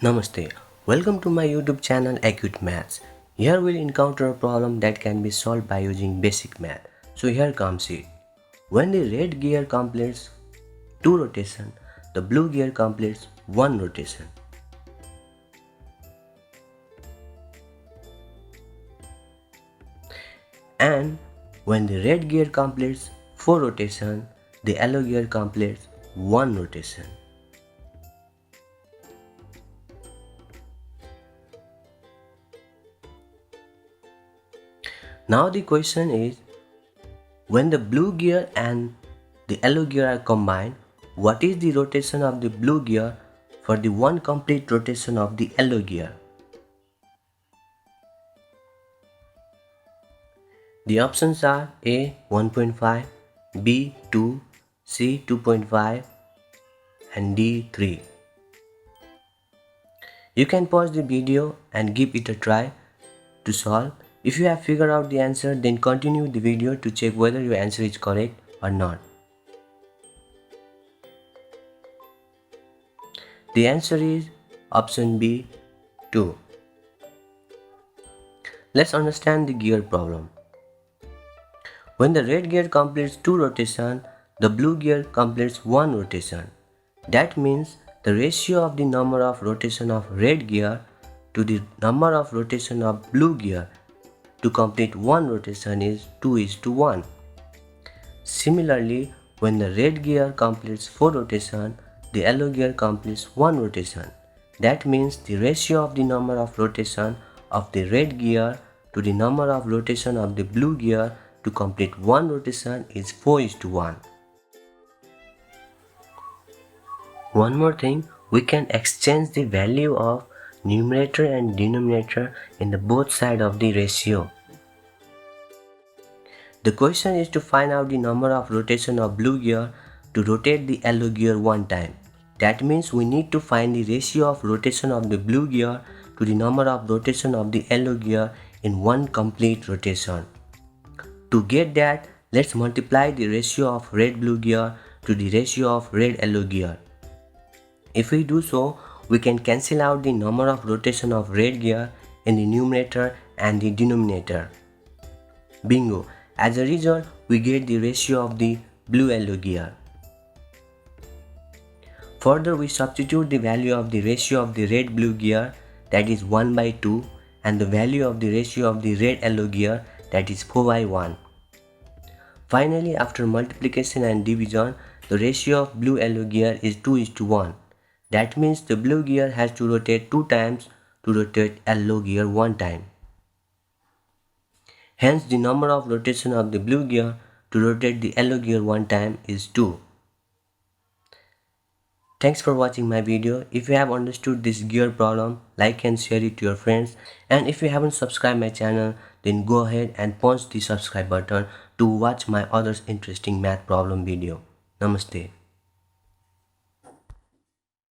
Namaste. Welcome to my YouTube channel Acute Maths. Here we'll encounter a problem that can be solved by using basic math. So here comes it. When the red gear completes 2 rotation, the blue gear completes 1 rotation. And when the red gear completes 4 rotation, the yellow gear completes 1 rotation. Now the question is, when the blue gear and the yellow gear are combined, what is the rotation of the blue gear for the one complete rotation of the yellow gear? The options are A 1.5, B 2, C 2.5 and D 3. You can pause the video and give it a try to solve. If you have figured out the answer, then continue the video to check whether your answer is correct or not. The answer is option B 2. Let's understand the gear problem. When the red gear completes 2 rotations, the blue gear completes 1 rotation. That means the ratio of the number of rotation of red gear to the number of rotation of blue gear to complete 1 rotation is 2:1. Similarly, when the red gear completes 4 rotations, the yellow gear completes 1 rotation. That means the ratio of the number of rotation of the red gear to the number of rotation of the blue gear to complete 1 rotation is 4:1. One more thing, we can exchange the value of numerator and denominator in the both side of the ratio. The question is to find out the number of rotation of blue gear to rotate the yellow gear one time. That means we need to find the ratio of rotation of the blue gear to the number of rotation of the yellow gear in one complete rotation. To get that, let's multiply the ratio of red blue gear to the ratio of red yellow gear. If we do so, we can cancel out the number of rotation of red gear in the numerator and the denominator. Bingo! As a result, we get the ratio of the blue yellow gear. Further, we substitute the value of the ratio of the red blue gear, that is 1/2, and the value of the ratio of the red yellow gear, that is 4/1. Finally, after multiplication and division, the ratio of blue yellow gear is 2:1. That means the blue gear has to rotate 2 times to rotate yellow gear 1 time. Hence, the number of rotation of the blue gear to rotate the yellow gear 1 time is 2. Thanks for watching my video. If you have understood this gear problem, like and share it to your friends. And if you haven't subscribed my channel, then go ahead and punch the subscribe button to watch my other interesting math problem video. Namaste.